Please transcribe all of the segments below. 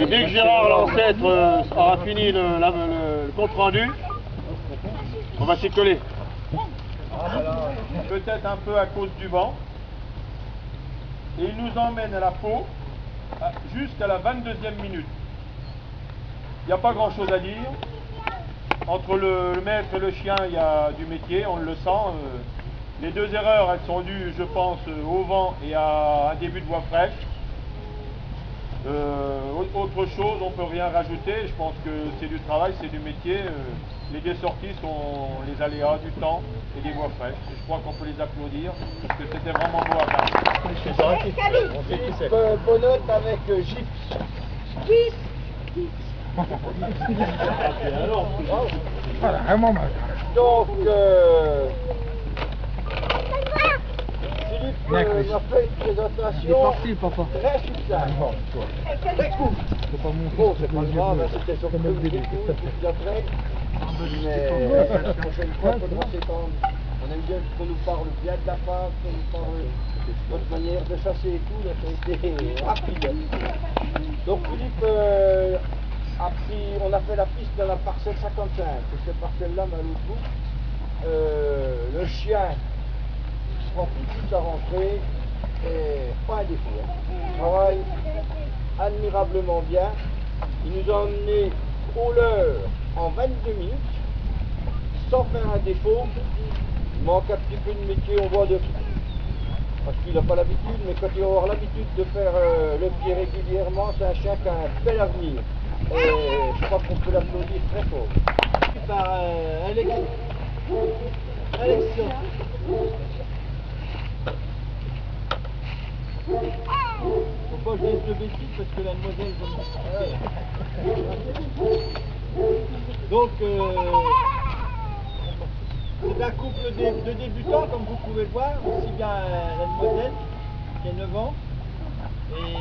Et dès que Gérard l'ancêtre aura fini le compte rendu, on va s'y coller. Peut-être un peu à cause du vent. Et il nous emmène à la peau jusqu'à la 22e minute. Il n'y a pas grand chose à dire. Entre le maître et le chien, il y a du métier, on le sent. Les deux erreurs, elles sont dues, je pense, au vent et à un début de voie fraîche. Autre chose, on ne peut rien rajouter. Je pense que c'est du travail, c'est du métier. Les deux sorties sont les aléas du temps et des voies fraîches. Et je crois qu'on peut les applaudir parce que c'était vraiment beau à faire. C'est ça, on sait qui c'est. Bonote avec gypse. Voilà, vraiment mal. Donc, Philippe m'a fait une présentation très succincte. Très cool. Bon, c'est pas grave, c'était sur le début, après. Mais la prochaine fois, on aime bien qu'on nous parle bien de la pâte, qu'on nous parle de notre manière de chasser et tout, là, ça a été rapide. Donc Philippe on a fait la piste dans la parcelle 55, et cette parcelle-là, mais à l'autre bout. Le chien prend toute la rentrée, et pas un défaut. Il travaille admirablement bien. Il nous a emmené au leurre en 22 minutes, sans faire un défaut. Il manque un petit peu de métier, on voit de... Parce qu'il n'a pas l'habitude, mais quand il va avoir l'habitude de faire le pied régulièrement, c'est un chien qui a un bel avenir. Et je crois qu'on peut l'applaudir très fort. Par Alexis. Alexis. Faut pas que je dise de bêtises parce que la demoiselle va me... Donc, c'est un couple de débutants, comme vous pouvez le voir, aussi bien la demoiselle qui a 9 ans et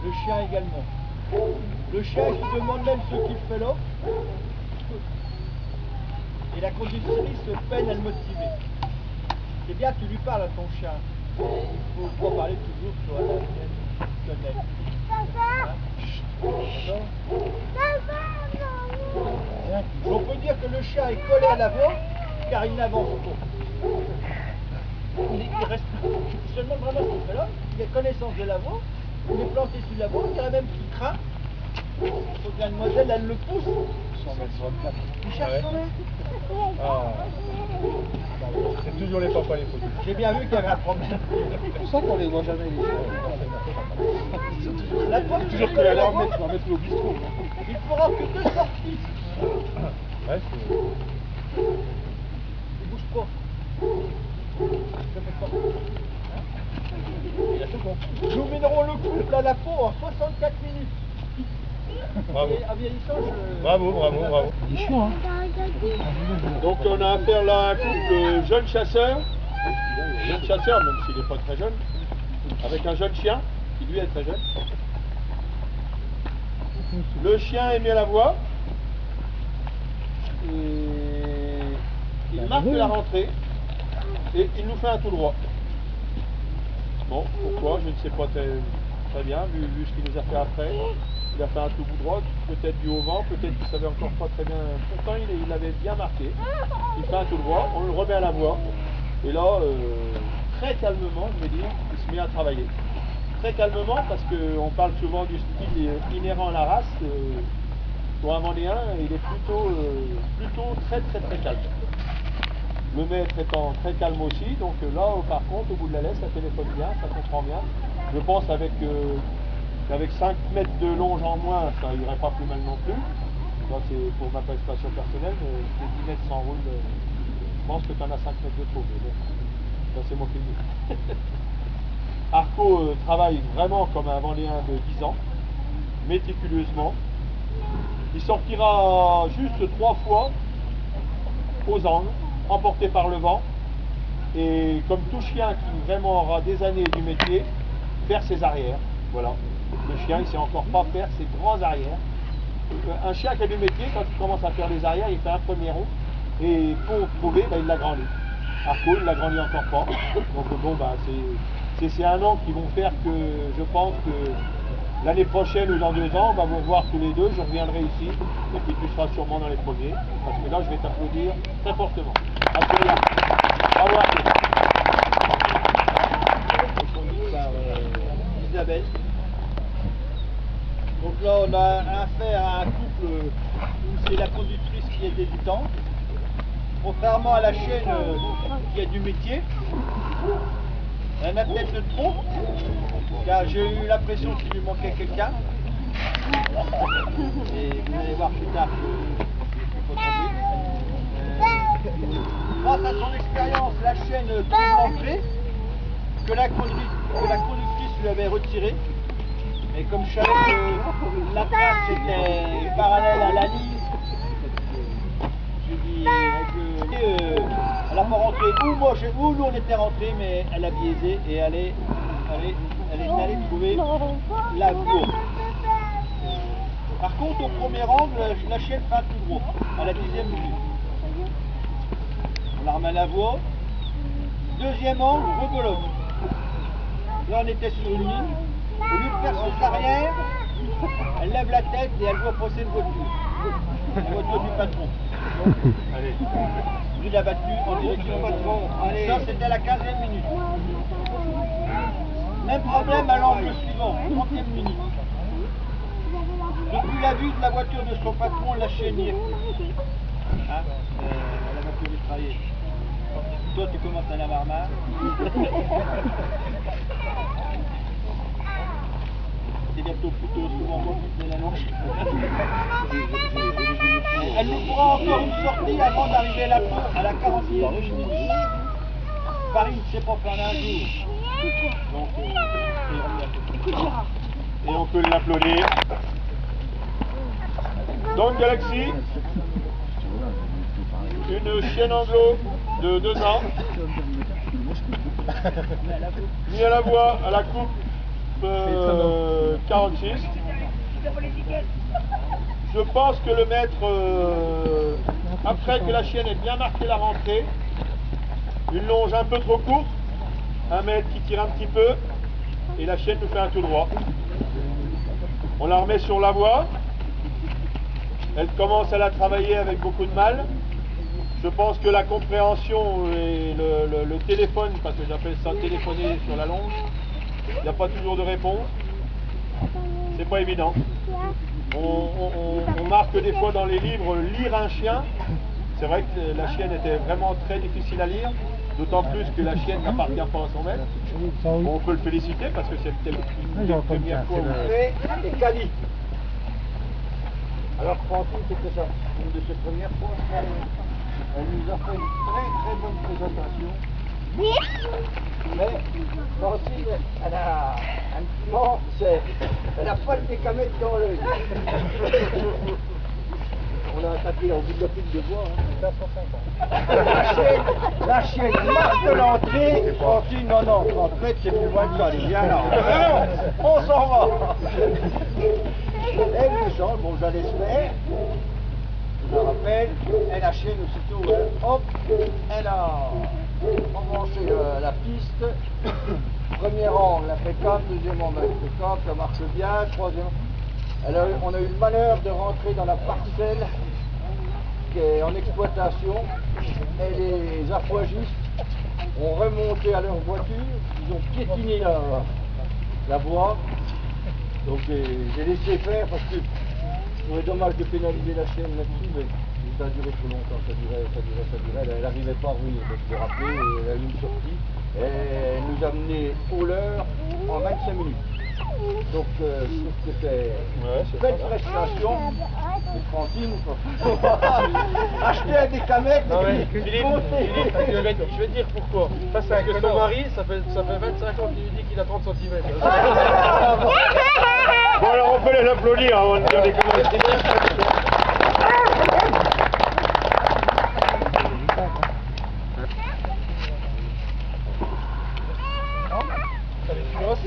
le chien également. Le chien qui demande même ce qu'il fait là, et la conductrice peine à le motiver. C'est bien, tu lui parles à ton chien. Il faut pas parler toujours sur la mienne. On peut dire que le chien est collé à l'avant, car il n'avance pas. Il reste seulement vraiment ce qu'il fait là, il a connaissance de l'avant, il est planté sur l'avant, il y en a même qui craint. Il faut que la demoiselle, elle le pousse. 124. Il cherche son nez. C'est toujours les papas les photos. J'ai bien vu qu'il y avait un problème. C'est pour ça qu'on les voit jamais, les La fois que Toujours que la leur mettre au bistrot. il fera que 2 sorties. Ouais, c'est... Il bouge pas. Ça fait pas. Nous mènerons le couple à la peau en 64 minutes. Bravo. Et à vieillissant, Bravo. Il est chiant, hein. Donc on a affaire là à un couple jeune chasseur, même s'il n'est pas très jeune, avec un jeune chien, qui lui est très jeune. Le chien est mis à la voie, et il marque la rentrée, et il nous fait un tout droit. Bon, pourquoi? Je ne sais pas très bien, vu ce qu'il nous a fait après. Il a fait un tout bout droit, peut-être dû au vent, peut-être qu'il savait encore pas très bien. Pourtant, il avait bien marqué. Il fait un tout droit, on le remet à la voie. Et là, très calmement, je vais dire, il se met à travailler. Très calmement, parce qu'on parle souvent du style inhérent à la race. Pour un Vendéen, il est plutôt très calme. Le maître étant très calme aussi, donc là, par contre, au bout de la laisse, ça téléphone bien, ça comprend bien. Je pense avec 5 mètres de longe en moins, ça irait pas plus mal non plus. Ça, c'est pour ma prestation personnelle, mais les 10 mètres s'enroulent. Je pense que tu en as 5 mètres de trop. Mais bon, ça, c'est moi qui le dis. Arco travaille vraiment comme un Vendéen de 10 ans, méticuleusement. Il sortira juste 3 fois aux angles, emporté par le vent. Et comme tout chien qui vraiment aura des années du métier, faire ses arrières. Voilà. Le chien, il ne sait encore pas faire ses grands arrières. Un chien qui a du métier, quand il commence à faire les arrières, il fait un premier rond. Et pour prouver, il l'agrandit. Arco, il l'agrandit encore pas. Donc bon, c'est un an qui vont faire que je pense que l'année prochaine ou dans 2 ans, on va vous revoir tous les deux, je reviendrai ici, et puis tu seras sûrement dans les premiers, parce que là je vais t'applaudir très fortement. Applaudissements. Bravo à tous. Conduite par Isabelle. Donc là, on a affaire à un couple où c'est la conductrice qui est débutante. Contrairement à la chaîne qui a du métier, elle a peut-être le trop, car j'ai eu l'impression qu'il lui manquait quelqu'un. Et vous allez voir plus tard que je suis pas tombé. Grâce à son expérience, la chaîne trouve l'entrée que la conductrice lui avait retirée. Et comme je savais que la trace était parallèle à la ligne, j'ai dit elle n'a pas rentré où nous on était rentrés, mais elle a biaisé et elle est allée trouver la voie. Par contre, au premier angle, la chaîne fait un tout droit, à la 10e minute. On la remet à la voie. Deuxième angle, rebelote. Là, on était sur une ligne. Au lieu de faire son arrière, elle lève la tête et elle voit passer une voiture. La voiture du patron. Allez. Lui, il a battu en direction du patron. Allez. Ça, c'était à la 15e minute. Même problème à l'angle suivant, 30e minute. Depuis la vue de la voiture de son patron, la chaîne y est. Hein, la voiture du travail. Toi, tu commences à en avoir marre. C'est bientôt plutôt souvent moi qui fais la longe. Elle nous fera encore une sortie avant d'arriver à la 40e minute. Paris ne sait pas faire un jour. Donc, Et on peut l'applaudir. Donc Galaxy, une chienne anglo de 2 ans, mis à la voie à la coupe 46. Je pense que le maître, après que la chienne ait bien marqué la rentrée, une longe un peu trop courte, un maître qui tire un petit peu, et la chienne nous fait un tout droit. On la remet sur la voie. Elle commence à la travailler avec beaucoup de mal. Je pense que la compréhension et le téléphone, parce que j'appelle ça téléphoner sur la longe, il n'y a pas toujours de réponse. C'est pas évident. On marque des fois dans les livres lire un chien. C'est vrai que la chienne était vraiment très difficile à lire, d'autant plus que la chienne n'appartient pas à son maître. On peut le féliciter parce que c'est peut-être une première fois. Et Cali. Alors Francine, c'était ça, une de ses premières fois. Elle nous a fait une très bonne présentation. Mais Francine, elle a un petit mort, elle a pas le décamètre dans l'œil. On a attaqué au bout de la pile de bois. Hein. La chienne marque l'entrée. Et Francine, non, 30 mètres, c'est plus loin que ça. Elle est bien là. On s'en va. Elle descend, bon, je la laisse faire. Je me rappelle, elle la chienne aussitôt, hop, elle a emmanché la piste. Premier angle, impeccable, deuxième angle, impeccable, ça marche bien, troisième. On a eu le malheur de rentrer dans la parcelle qui est en exploitation et les aquagistes ont remonté à leur voiture, ils ont piétiné la voie. Donc j'ai laissé faire parce que je trouvais dommage de pénaliser la chaîne là-dessus, mais ça a duré trop longtemps, ça durait, elle n'arrivait pas à revenir, donc je l'ai rappelé, elle a eu une sortie, et elle nous a mené au leurre en 25 minutes. Donc je trouve que c'est une belle prestation. Et Francine, acheter un décamètre et puis Philippe, je vais te dire pourquoi. Parce que son mari, ça fait 25 ans qu'il lui dit qu'il a 30 cm. Bon alors on peut les applaudir avant de dire des commentaires.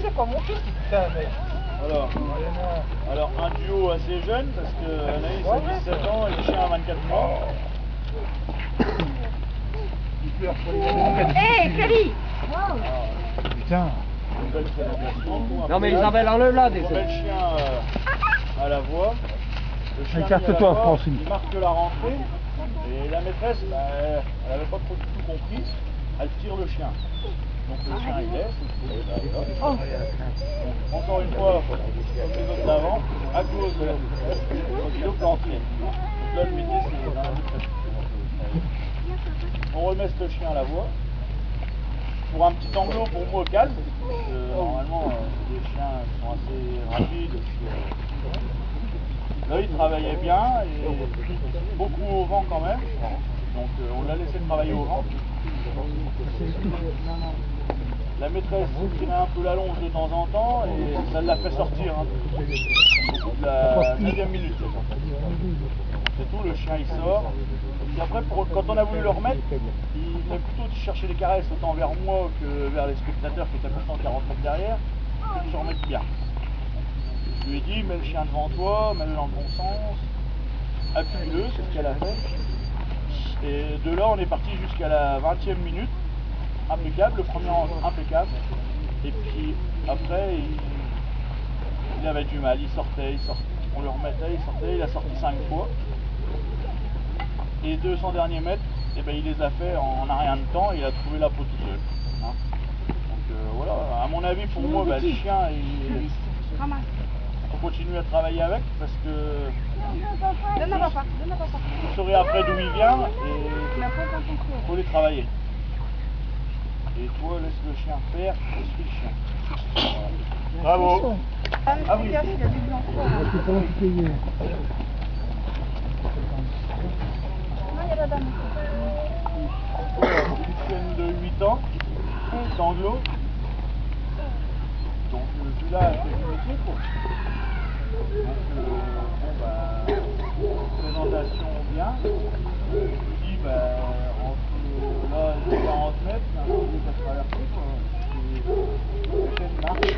C'est pas mon fils qui fait ça, mec. Alors un duo assez jeune parce que Anaïs a 17 ans et le chien a 24 mois. Putain. une belle présentation. Non mais Isabelle, enlève-la On met le chien à la voie. Le chien Écarte-toi, mis à la voie, Francine. il marque la rentrée. Et la maîtresse, bah, elle n'avait pas trop du tout compris. Elle tire le chien. Donc le chien il laisse. Donc, encore une fois, comme les autres d'avant, à cause de la maîtresse, il est planté. Donc là le métier c'est dans la maîtresse. On remet ce chien à la voie. Pour un petit anglo pour moi calme, parce que normalement les chiens sont assez rapides. Là il travaillait bien et beaucoup au vent quand même, donc on l'a laissé travailler au vent. La maîtresse tirait un peu la longe de temps en temps et ça l'a fait sortir la 9e minute. C'est tout, le chien il sort. Et après, quand on a voulu le remettre, il a plutôt cherché les caresses autant vers moi que vers les spectateurs qui étaient pourtant 40 mètres derrière, que de se remettre bien. Je lui ai dit, mets le chien devant toi, mets-le dans le bon sens, appuie-le, c'est ce qu'elle a fait. Et de là, on est parti jusqu'à la 20e minute, impeccable, le premier impeccable. Et puis après, il avait du mal, il sortait. On le remettait, il sortait, il a sorti 5 fois. Et les 200 derniers mètres, eh ben, il les a fait en un rien de temps et il a trouvé la peau tout seul. Hein. Donc voilà, à mon avis, pour moi, bah, le chien, faut continuer à travailler avec parce que vous saurez après d'où il vient et il faut les travailler. Et toi, laisse le chien faire et suis le chien. Voilà. Bravo. Ah oui. Une chienne de 8 ans, sanglots. Donc celui-là fait du métier quoi. Donc bon bah présentation bien. Je dis bah entre là les 40 mètres, c'est un peu de traverser quoi. La chaîne marche.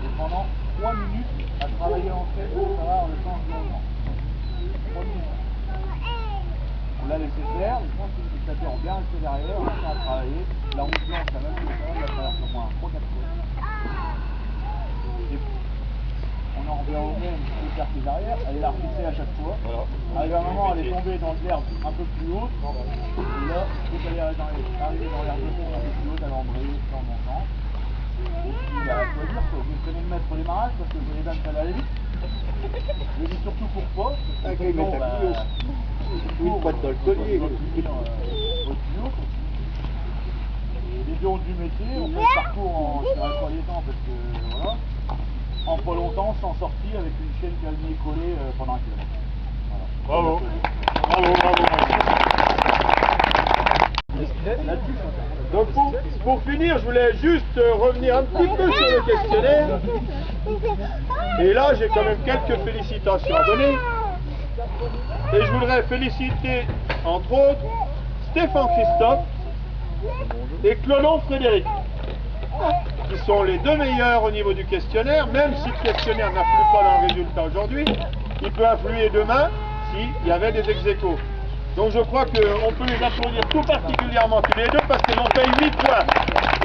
Et pendant 3 minutes à travailler en fait pour savoir le temps de mouvement. 3 minutes. On l'a laissé faire, je pense que les spectateurs ont bien resté derrière, on a travaillé. La route blanche, la même chose, on a traversé au moins 3-4 fois. Et on en revient au même, les quartiers derrière, elle est la repoussée à chaque fois. Voilà. Arrivé à un moment, elle est tombée dans l'herbe un peu plus haute. Et là, dès qu'elle est arrivée dans l'herbe de fond un peu plus haute, elle a embrayé dans mon sens. Et puis, bah, faut dire que je connais le maître pour les mariages parce que je voulais bien que ça allait vite. Je dis surtout pourquoi. Parce que bon, bah, une boîte dans le collier. Et les deux ont du métier, on fait le parcours sur un premier temps parce que voilà, en pas longtemps, sans sortir avec une chaîne qui a le nez collé pendant 1 kilomètre. Voilà. Bravo. Donc pour finir, je voulais juste revenir un petit peu sur le questionnaire. Et là, j'ai quand même quelques félicitations à donner. Et je voudrais féliciter, entre autres, Stéphane Christophe et Clolon Frédéric, qui sont les 2 meilleurs au niveau du questionnaire, même si le questionnaire n'influe pas dans le résultat aujourd'hui, il peut influer demain s'il y avait des ex-aequo. Donc je crois qu'on peut les applaudir tout particulièrement tous les deux parce qu'ils ont fait 8 points.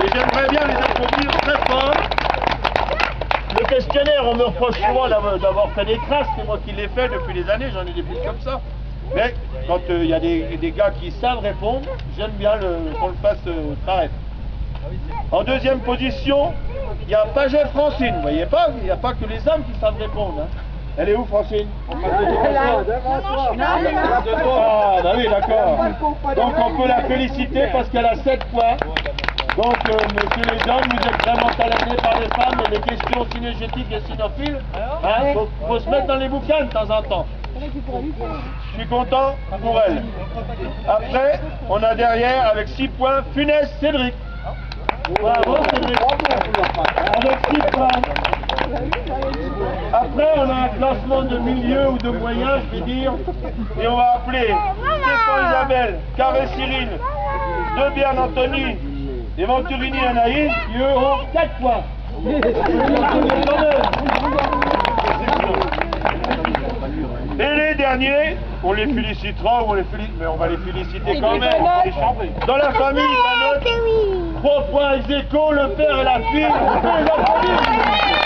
Et j'aimerais bien les applaudir très fort. Le questionnaire, on me reproche souvent d'avoir fait des crasses, c'est moi qui l'ai fait depuis des années, j'en ai des plus comme ça. Mais quand il y a des gars qui savent répondre, j'aime bien qu'on le fasse très. En deuxième position, il y a Paget Francine, vous voyez pas, il n'y a pas que les hommes qui savent répondre. Hein. Elle est où Francine? Ah bah oui d'accord. Donc on peut la féliciter parce qu'elle a 7 points. Donc monsieur les hommes, vous êtes vraiment talentés par les femmes et les questions synergétiques et cynophiles. Hein, faut se mettre dans les bouquins de temps en temps. Je suis content pour elle. Après, on a derrière avec 6 points Funès Cédric. Bravo Cédric. Avec 6 points. Après, on a un classement de milieu ou de moyen, je vais dire, et on va appeler Stéphane Isabelle, Carré Cyril, Debian Anthony, et Venturini Anaïs, qui eux ont 4 points. Et les derniers, On les félicitera ou on les félicite, mais on va les féliciter C'est quand des même. bonnes Les chambrer. Dans la famille, la note, 3 points ex aequo, le père et la fille, et la famille.